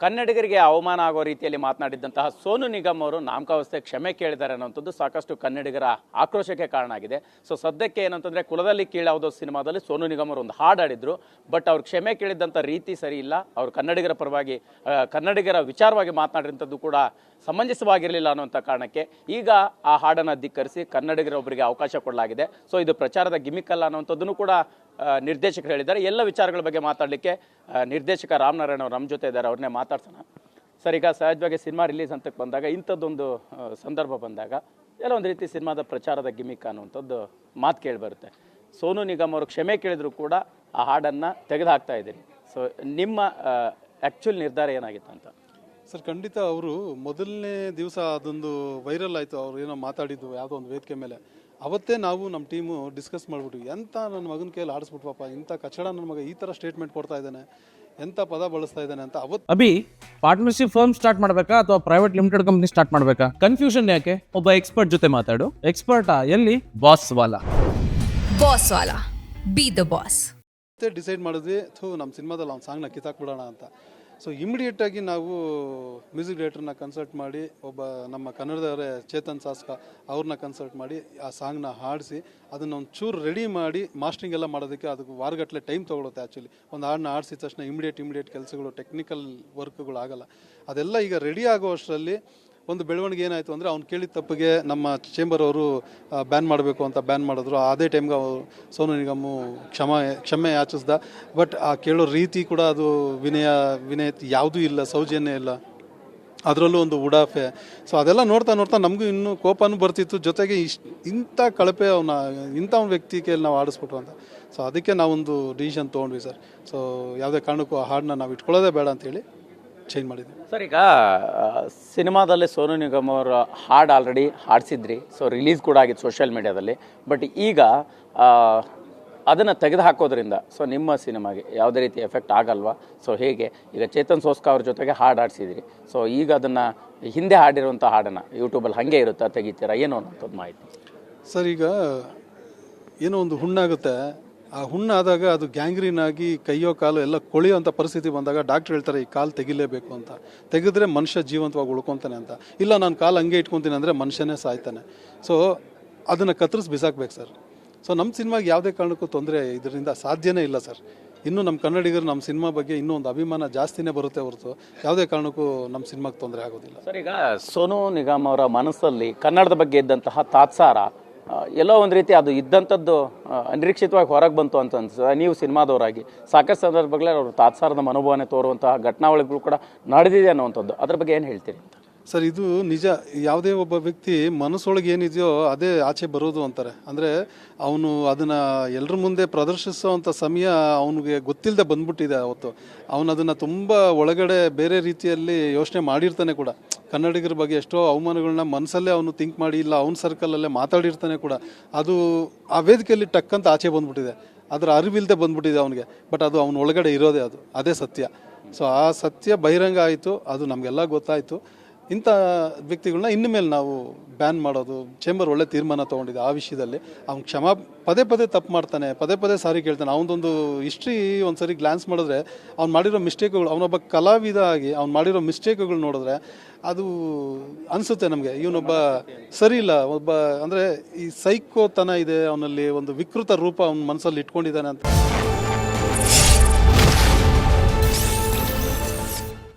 ಕನ್ನಡಿಗರಿಗೆ ಅವಮಾನ ಆಗೋ ರೀತಿಯಲ್ಲಿ ಮಾತನಾಡಿದ್ದಂತಹ ಸೋನು ನಿಗಮ್ ಅವರು ನಾಮಕಾವಸ್ಥೆ ಕ್ಷಮೆ ಕೇಳಿದ್ದಾರೆ ಅನ್ನೋಂಥದ್ದು ಸಾಕಷ್ಟು ಕನ್ನಡಿಗರ ಆಕ್ರೋಶಕ್ಕೆ ಕಾರಣ ಆಗಿದೆ. ಸೊ ಸದ್ಯಕ್ಕೆ ಏನಂತಂದ್ರೆ ಕುಲದಲ್ಲಿ ಕೀಳಾವುದೋ ಸಿನಿಮಾದಲ್ಲಿ ಸೋನು ನಿಗಮ್ ಅವರು ಒಂದು ಹಾಡು ಆಡಿದ್ರು. ಬಟ್ ಅವ್ರು ಕ್ಷಮೆ ಕೇಳಿದಂಥ ರೀತಿ ಸರಿ ಇಲ್ಲ. ಅವರು ಕನ್ನಡಿಗರ ಪರವಾಗಿ ಕನ್ನಡಿಗರ ವಿಚಾರವಾಗಿ ಮಾತನಾಡಿದಂಥದ್ದು ಕೂಡ ಸಮಂಜಸವಾಗಿರಲಿಲ್ಲ ಅನ್ನುವಂಥ ಕಾರಣಕ್ಕೆ ಈಗ ಆ ಹಾಡನ್ನು ಧಿಕ್ಕರಿಸಿ ಕನ್ನಡಿಗರೊಬ್ಬರಿಗೆ ಅವಕಾಶ ಕೊಡಲಾಗಿದೆ. ಸೊ ಇದು ಪ್ರಚಾರದ ಗಿಮಿಕ್ ಅಲ್ಲ ಅನ್ನುವಂಥದ್ದನ್ನು ಕೂಡ ನಿರ್ದೇಶಕರು ಹೇಳಿದ್ದಾರೆ. ಎಲ್ಲ ವಿಚಾರಗಳ ಬಗ್ಗೆ ಮಾತಾಡಲಿಕ್ಕೆ ನಿರ್ದೇಶಕ ರಾಮನಾರಾಯಣ ಅವರು ನಮ್ಮ ಜೊತೆ ಇದ್ದಾರೆ. ಅವ್ರನ್ನೇ ಮಾತಾಡ್ಸೋಣ. ಸರ್, ಈಗ ಸಹಜವಾಗಿ ಸಿನಿಮಾ ರಿಲೀಸ್ ಅಂತಕ್ಕೆ ಬಂದಾಗ ಇಂಥದ್ದೊಂದು ಸಂದರ್ಭ ಬಂದಾಗ ಎಲ್ಲ ಒಂದು ರೀತಿ ಸಿನಿಮಾದ ಪ್ರಚಾರದ ಗಿಮಿಕ್ ಅನ್ನುವಂಥದ್ದು ಮಾತು ಕೇಳಿ ಬರುತ್ತೆ. ಸೋನು ನಿಗಮ್ ಅವರು ಕ್ಷಮೆ ಕೇಳಿದ್ರು ಕೂಡ ಆ ಹಾಡನ್ನು ತೆಗೆದು ಹಾಕ್ತಾ ಇದ್ದೀರಿ. ಸೊ ನಿಮ್ಮ ಆ್ಯಕ್ಚುಲ್ ನಿರ್ಧಾರ ಏನಾಗಿತ್ತು ಅಂತ? ಸರ್, ಖಂಡಿತ ಅವರು ಮೊದಲನೇ ದಿವಸ ಅದೊಂದು ವೈರಲ್ ಆಯಿತು. ಅವ್ರು ಏನೋ ಮಾತಾಡಿದ್ದು ಯಾವುದೋ ಒಂದು ವೇದಿಕೆ ಮೇಲೆ. ಅವತ್ತೇ ನಾವು ನಮ್ಮ ಟೀಮು ಡಿಸ್ಕಸ್ ಮಾಡಿಬಿಟ್ವಿ. ಎಂಥ ನನ್ನ ಮಗನ ಕೈಯಲ್ಲಿ ಆಡಿಸ್ಬಿಟ್ವಪ್ಪ, ಇಂಥ ಕಚಡ ನನ್ನ ಮಗ ಈ ಥರ ಸ್ಟೇಟ್ಮೆಂಟ್ ಕೊಡ್ತಾ ಇದ್ದಾನೆ, ಎಂಥ ಪದ ಬಳಸ್ತಾ ಇದ್ದಾನೆ ಅಂತ. ಅವತ್ತು ಅಭಿ, ಪಾರ್ಟ್ನರ್ಶಿಪ್ ಫರ್ಮ್ ಸ್ಟಾರ್ಟ್ ಮಾಡಬೇಕಾ ಅಥವಾ ಪ್ರೈವೇಟ್ ಲಿಮಿಟೆಡ್ ಕಂಪ್ನಿ ಸ್ಟಾರ್ಟ್ ಮಾಡಬೇಕಾ? ಕನ್ಫ್ಯೂಷನ್ ಯಾಕೆ? ಒಬ್ಬ ಎಕ್ಸ್ಪರ್ಟ್ ಜೊತೆ ಮಾತಾಡು. ಎಕ್ಸ್ಪರ್ಟಾ? ಎಲ್ಲಿ? Boss Vala. Boss Vala, B the boss. Decide ಮಾಡಿದ್ವಿ, ನಮ್ಮ ಸಿನಿಮಾದಲ್ಲಿ ಅವ್ನ ಸಾಂಗ್ನ ಕಿತ್ತಾಕ್ಬಿಡೋಣ ಅಂತ. ಸೊ ಇಮಿಡಿಯೇಟಾಗಿ ನಾವು ಮ್ಯೂಸಿಕ್ ಡೈರೆಕ್ಟರ್ನ ಕನ್ಸಲ್ಟ್ ಮಾಡಿ, ಒಬ್ಬ ನಮ್ಮ ಕನ್ನಡದವರೇ ಚೇತನ್ ಸಾಸ್ಕ ಅವ್ರನ್ನ ಕನ್ಸಲ್ಟ್ ಮಾಡಿ ಆ ಸಾಂಗ್ನ ಹಾಡಿಸಿ ಅದನ್ನು ಒಂದು ಚೂರು ರೆಡಿ ಮಾಡಿ ಮಾಸ್ಟ್ರಿಂಗ್ ಎಲ್ಲ ಮಾಡೋದಕ್ಕೆ ಅದಕ್ಕೆ ವಾರಗಟ್ಟಲೆ ಟೈಮ್ ತೊಗೊಳುತ್ತೆ. ಆ್ಯಕ್ಚುಲಿ ಒಂದು ಹಾಡನ್ನ ಆಡಿಸಿದ ತಕ್ಷಣ ಇಮಿಡಿಯೇಟ್ ಕೆಲಸಗಳು, ಟೆಕ್ನಿಕಲ್ ವರ್ಕ್ಗಳು ಆಗಲ್ಲ. ಅದೆಲ್ಲ ಈಗ ರೆಡಿ ಆಗೋ ಅಷ್ಟರಲ್ಲಿ ಒಂದು ಬೆಳವಣಿಗೆ ಏನಾಯಿತು ಅಂದರೆ, ಅವ್ನು ಕೇಳಿದ ತಪ್ಪಿಗೆ ನಮ್ಮ ಚೇಂಬರ್ ಅವರು ಬ್ಯಾನ್ ಮಾಡಬೇಕು ಅಂತ ಬ್ಯಾನ್ ಮಾಡಿದ್ರು. ಅದೇ ಟೈಮ್ಗೆ ಸೋನು ನಿಗಮ್ ಕ್ಷಮೆ ಯಾಚಿಸ್ದ. ಬಟ್ ಆ ಕೇಳೋ ರೀತಿ ಕೂಡ ಅದು ವಿನಯ ಯಾವುದೂ ಇಲ್ಲ, ಸೌಜನ್ಯ ಇಲ್ಲ, ಅದರಲ್ಲೂ ಒಂದು ಉಡಾಫೆ. ಸೊ ಅದೆಲ್ಲ ನೋಡ್ತಾ ನಮಗೂ ಇನ್ನೂ ಕೋಪನೂ ಬರ್ತಿತ್ತು. ಜೊತೆಗೆ ಇಂಥ ಕಳಪೆ ಇಂಥ ಒಂದು ವ್ಯಕ್ತಿ ಕೈಯಲ್ಲಿ ನಾವು ಆಡಿಸ್ಬಿಟ್ಟು ಅಂತ. ಸೊ ಅದಕ್ಕೆ ನಾವೊಂದು ಡಿಸಿಷನ್ ತೊಗೊಂಡ್ವಿ ಸರ್. ಸೊ ಯಾವುದೇ ಕಾರಣಕ್ಕೂ ಆ ಹಾಡನ್ನ ನಾವು ಇಟ್ಕೊಳ್ಳೋದೇ ಬೇಡ ಅಂತೇಳಿ ಚೇಂಜ್ ಮಾಡಿದ್ವಿ. ಸರ್, ಈಗ ಸಿನಿಮಾದಲ್ಲಿ ಸೋನು ನಿಗಮ್ ಅವರ ಹಾಡು ಆಲ್ರೆಡಿ ಹಾಡಿಸಿದ್ರಿ. ಸೊ ರಿಲೀಸ್ ಕೂಡ ಆಗಿತ್ತು ಸೋಷಿಯಲ್ ಮೀಡಿಯಾದಲ್ಲಿ. ಬಟ್ ಈಗ ಅದನ್ನು ತೆಗೆದು ಹಾಕೋದ್ರಿಂದ ಸೊ ನಿಮ್ಮ ಸಿನಿಮಾಗೆ ಯಾವುದೇ ರೀತಿ ಎಫೆಕ್ಟ್ ಆಗಲ್ವಾ? ಸೊ ಹೇಗೆ? ಈಗ ಚೇತನ್ ಸೋಸ್ಕಾ ಅವ್ರ ಜೊತೆಗೆ ಹಾಡು ಆಡಿಸಿದ್ರಿ. ಸೊ ಈಗ ಅದನ್ನು ಹಿಂದೆ ಹಾಡಿರುವಂಥ ಹಾಡನ್ನು ಯೂಟ್ಯೂಬಲ್ಲಿ ಹಾಗೆ ಇರುತ್ತಾ, ತೆಗಿತೀರಾ ಏನೋ ಅನ್ನೋಂಥದ್ದು ಮಾಹಿತಿ? ಸರ್, ಈಗ ಏನೋ ಒಂದು ಹುಣ್ಣಾಗುತ್ತೆ. ಆ ಹುಣ್ಣಾದಾಗ ಅದು ಗ್ಯಾಂಗ್ರೀನ್ ಆಗಿ ಕೈಯೋ ಕಾಲು ಎಲ್ಲ ಕೊಳೆಯುವಂಥ ಪರಿಸ್ಥಿತಿ ಬಂದಾಗ ಡಾಕ್ಟ್ರ್ ಹೇಳ್ತಾರೆ ಈ ಕಾಲು ತೆಗಿಲೇಬೇಕು ಅಂತ. ತೆಗೆದ್ರೆ ಮನುಷ್ಯ ಜೀವಂತವಾಗಿ ಉಳ್ಕೊತಾನೆ ಅಂತ. ಇಲ್ಲ, ನಾನು ಕಾಲು ಹಂಗೆ ಇಟ್ಕೊತೀನಿ ಅಂದರೆ ಮನುಷ್ಯನೇ ಸಾಯ್ತಾನೆ. ಸೊ ಅದನ್ನು ಕತ್ತರಿಸಿ ಬಿಸಾಕ್ಬೇಕು ಸರ್. ಸೊ ನಮ್ಮ ಸಿನಿಮಾಗೆ ಯಾವುದೇ ಕಾರಣಕ್ಕೂ ತೊಂದರೆ ಇದರಿಂದ ಸಾಧ್ಯನೇ ಇಲ್ಲ ಸರ್. ಇನ್ನೂ ನಮ್ಮ ಕನ್ನಡಿಗರು ನಮ್ಮ ಸಿನಿಮಾ ಬಗ್ಗೆ ಇನ್ನೂ ಒಂದು ಅಭಿಮಾನ ಜಾಸ್ತಿನೇ ಬರುತ್ತೆ ಹೊರತು ಯಾವುದೇ ಕಾರಣಕ್ಕೂ ನಮ್ಮ ಸಿನಿಮಾಗೆ ತೊಂದರೆ ಆಗೋದಿಲ್ಲ ಸರ್. ಈಗ ಸೋನು ನಿಗಮ್ ಅವರ ಮನಸ್ಸಲ್ಲಿ ಕನ್ನಡದ ಬಗ್ಗೆ ಇದ್ದಂತಹ ತಾತ್ಸಾರ ಎಲ್ಲೋ ಒಂದು ರೀತಿ ಅದು ಇದ್ದಂಥದ್ದು ಅನಿರೀಕ್ಷಿತವಾಗಿ ಹೊರಗೆ ಬಂತು ಅಂತ ಅನ್ಸುತ್ತೆ. ನೀವು ಸಿನಿಮಾದವರಾಗಿ ಸಾಕಷ್ಟು ಸಂದರ್ಭಗಳಲ್ಲಿ ಅವರು ತಾತ್ಸಾರದ ಮನೋಭಾವನೆ ತೋರುವಂತಹ ಘಟನಾವಳಿಗಳು ಕೂಡ ನಡೆದಿದೆ ಅನ್ನುವಂಥದ್ದು, ಅದ್ರ ಬಗ್ಗೆ ಏನು ಹೇಳ್ತೀರಿ ಅಂತ? ಸರ್, ಇದು ನಿಜ. ಯಾವುದೇ ಒಬ್ಬ ವ್ಯಕ್ತಿ ಮನಸ್ಸೊಳಗೆ ಏನಿದೆಯೋ ಅದೇ ಆಚೆ ಬರೋದು ಅಂತಾರೆ. ಅಂದರೆ ಅವನು ಅದನ್ನು ಎಲ್ಲರ ಮುಂದೆ ಪ್ರದರ್ಶಿಸೋವಂಥ ಸಮಯ ಅವನಿಗೆ ಗೊತ್ತಿಲ್ಲದೆ ಬಂದ್ಬಿಟ್ಟಿದೆ. ಅವತ್ತು ಅವನು ಅದನ್ನು ತುಂಬ ಒಳಗಡೆ ಬೇರೆ ರೀತಿಯಲ್ಲಿ ಯೋಚನೆ ಮಾಡಿರ್ತಾನೆ ಕೂಡ. ಕನ್ನಡಿಗರ ಬಗ್ಗೆ ಎಷ್ಟೋ ಅವಮಾನಗಳನ್ನ ಮನಸ್ಸಲ್ಲೇ ಅವನು ಥಿಂಕ್ ಮಾಡಿ, ಇಲ್ಲ ಅವನ ಸರ್ಕಲಲ್ಲೇ ಮಾತಾಡಿರ್ತಾನೆ ಕೂಡ. ಅದು ಆ ವೇದಿಕೆಯಲ್ಲಿ ಟಕ್ಕಂತ ಆಚೆ ಬಂದ್ಬಿಟ್ಟಿದೆ. ಅದರ ಅರಿವಿಲ್ಲದೆ ಬಂದ್ಬಿಟ್ಟಿದೆ ಅವನಿಗೆ. ಬಟ್ ಅದು ಅವನ ಒಳಗಡೆ ಇರೋದೇ, ಅದೇ ಸತ್ಯ. ಸೊ ಆ ಸತ್ಯ ಬಹಿರಂಗ ಆಯಿತು, ಅದು ನಮಗೆಲ್ಲ ಗೊತ್ತಾಯಿತು. ಇಂಥ ವ್ಯಕ್ತಿಗಳನ್ನ ಇನ್ನು ಮೇಲೆ ನಾವು ಬ್ಯಾನ್ ಮಾಡೋದು, ಚೇಂಬರ್ ಒಳ್ಳೆ ತೀರ್ಮಾನ ತೊಗೊಂಡಿದೆ ಆ ವಿಷಯದಲ್ಲಿ. ಅವ್ನು ಪದೇ ತಪ್ಪು ಮಾಡ್ತಾನೆ, ಪದೇ ಸಾರಿ ಕೇಳ್ತಾನೆ. ಅವನದೊಂದು ಹಿಸ್ಟ್ರಿ ಒಂದು ಸರಿ ಗ್ಲಾನ್ಸ್ ಮಾಡಿದ್ರೆ ಅವ್ನು ಮಾಡಿರೋ ಮಿಸ್ಟೇಕ್ಗಳು, ಅವನೊಬ್ಬ ಕಲಾವಿದ ಆಗಿ ಅವ್ನು ಮಾಡಿರೋ ಮಿಸ್ಟೇಕ್ಗಳು ನೋಡಿದ್ರೆ ಅದು ಅನಿಸುತ್ತೆ ನಮಗೆ ಇವನೊಬ್ಬ ಸರಿ ಇಲ್ಲ. ಒಬ್ಬ ಅಂದರೆ ಈ ಸೈಕೋತನ ಇದೆ ಅವನಲ್ಲಿ, ಒಂದು ವಿಕೃತ ರೂಪ ಅವನ ಮನಸ್ಸಲ್ಲಿ ಇಟ್ಕೊಂಡಿದ್ದಾನೆ ಅಂತ.